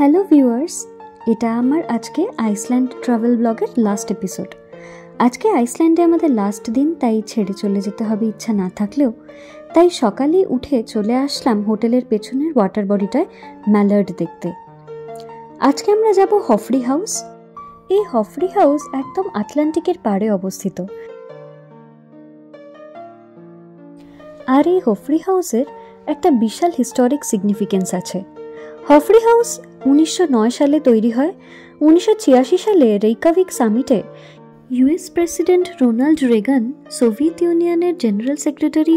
Hello viewers, এটা আমার আজকে আইসল্যান্ড ট্রাভেল ব্লগের লাস্ট এপিসোড। আজকে আইসল্যান্ডে আমাদের লাস্ট দিন, তাই ছেড়ে চলে যেতে হবে ইচ্ছা না থাকলেও তাই সকালেই উঠে চলে আসলাম হোটেলের পেছনের ওয়াটার বডিটায় ম্যালার্ড দেখতে। আজকে আমরা যাব হফরি হাউস। এই হফরি হাউস একদম আটলান্টিকের পাড়ে অবস্থিত। আর এই হফরি হাউসের একটা বিশাল হিস্টোরিক সিগনিফিকেন্স আছে। হফরি হাউস 1909 সালে তৈরি হয়। 1986 সালে রেইকাভিক সামিটে US president Ronald Reagan Soviet ইউনিয়নের জেনারেল সেক্রেটারি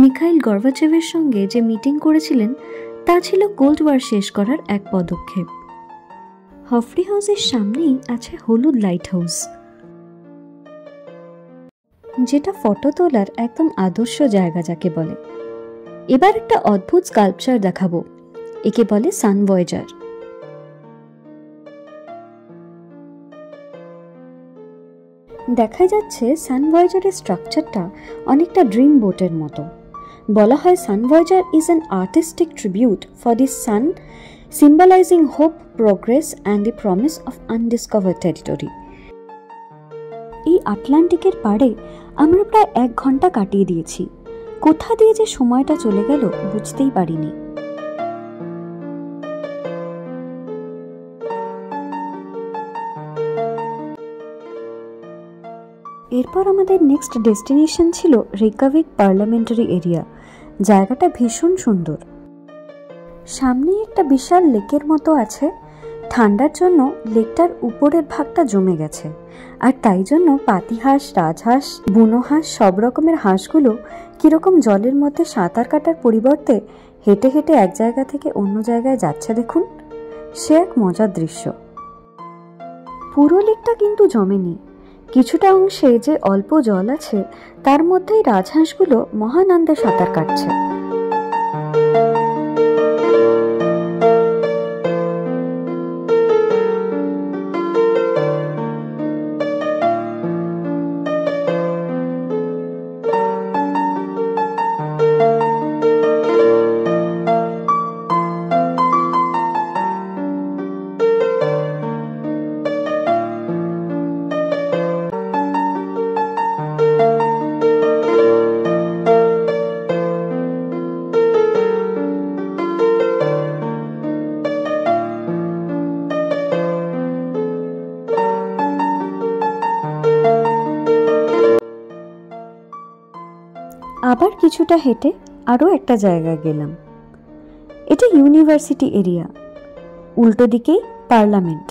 মিখাইল গর্বাচেভের সঙ্গে যে মিটিং করেছিলেন তা ছিল কোল্ড ওয়ার শেষ করার এক পদক্ষেপ। হফরি হাউসের সামনেই আছে হলুদ লাইট হাউস, যেটা ফটো তোলার একদম আদর্শ জায়গা যাকে বলে। এবার একটা অদ্ভুত স্কাল্পচার দেখাবো, একে বলে সান ভয়েজার। দেখা যাচ্ছে সান ভয়েজারের স্ট্রাকচারটা অনেকটা ড্রিম বোটের মতো। বলা হয় Sun Voyager is an artistic tribute for the sun, symbolising hope, progress and the promise of undiscovered territory. এই আটলান্টিকের পাড়ে আমরা প্রায় 1 ঘন্টা কাটিয়ে দিয়েছি। কোথা দিয়ে যে সময়টা চলে গেল বুঝতেই পারিনি। এরপর আমাদের নেক্সট ডেস্টিনেশন ছিল রেইকাভিক পার্লামেন্টারি এরিয়া। জায়গাটা ভীষণ সুন্দর। সামনেই একটা বিশাল লেকের মতো আছে। ঠান্ডার জন্য লেকটার উপরের ভাগটা জমে গেছে, আর তাই জন্য পাতিহাঁস, রাজহাঁস, বুনো হাঁস, সব রকমের হাঁসগুলো কিরকম জলের মধ্যে সাঁতার কাটার পরিবর্তে হেঁটে হেঁটে এক জায়গা থেকে অন্য জায়গায় যাচ্ছে দেখুন। সে এক মজার দৃশ্য। পুরো লেকটা কিন্তু জমেনি। কিছুটা অংশে যে অল্প জল আছে তার মধ্যেই রাজহাঁসগুলো মহানন্দে সাঁতার কাটছে। আবার কিছুটা হেঁটে আরও একটা জায়গায় গেলাম। এটা ইউনিভার্সিটি এরিয়া, উল্টো দিকেই পার্লামেন্ট।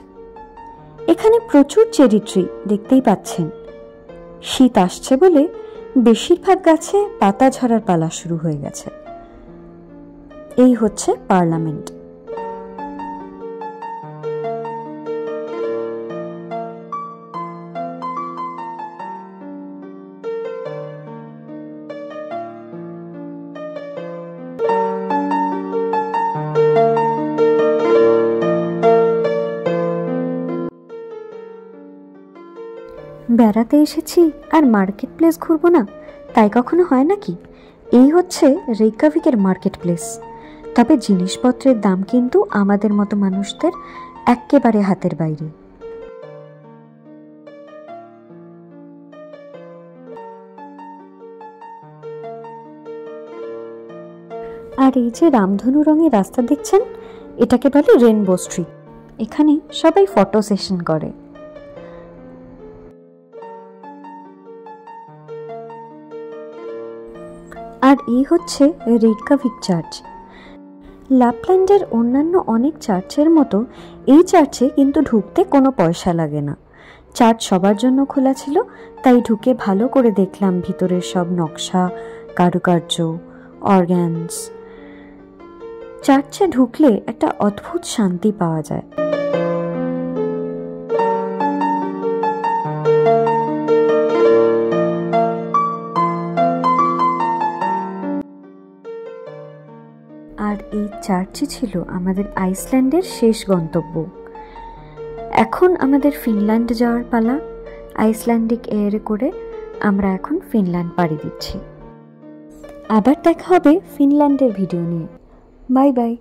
এখানে প্রচুর চেরি ট্রি দেখতেই পাচ্ছেন। শীত আসছে বলে বেশিরভাগ গাছে পাতা ঝরার পালা শুরু হয়ে গেছে। এই হচ্ছে পার্লামেন্ট। বেড়াতে এসেছি আর মার্কেট প্লেস ঘুরবো না, তাই কখনো হয় নাকি? এই হচ্ছে রেইকাভিকের মার্কেট প্লেস। তবে জিনিসপত্রের দাম কিন্তু আমাদের মতো মানুষদের একেবারে হাতের বাইরে। আর এই যে রামধনু রঙের রাস্তা দেখছেন, এটাকে বলে রেনবো স্ট্রিট। এখানে সবাই ফটো সেশন করে। আর এই হচ্ছে রেইকাভিক চার্চ। ল্যাপল্যান্ডের অন্যান্য অনেক চার্চের মতো এই চার্চে কিন্তু ঢুকতে কোনো পয়সা লাগে না। চার্চ সবার জন্য খোলা ছিল, তাই ঢুকে ভালো করে দেখলাম ভিতরের সব নকশা, কারুকার্য, অর্গানস। চার্চে ঢুকলে একটা অদ্ভুত শান্তি পাওয়া যায়। আর এই চার্চই ছিল আমাদের আইসল্যান্ডের শেষ গন্তব্য। এখন আমাদের ফিনল্যান্ড যাওয়ার পালা। আইসল্যান্ডিক এয়ারে করে আমরা এখন ফিনল্যান্ড পাড়ি দিচ্ছি। আবার দেখা হবে ফিনল্যান্ডের ভিডিও নিয়ে। Bye bye.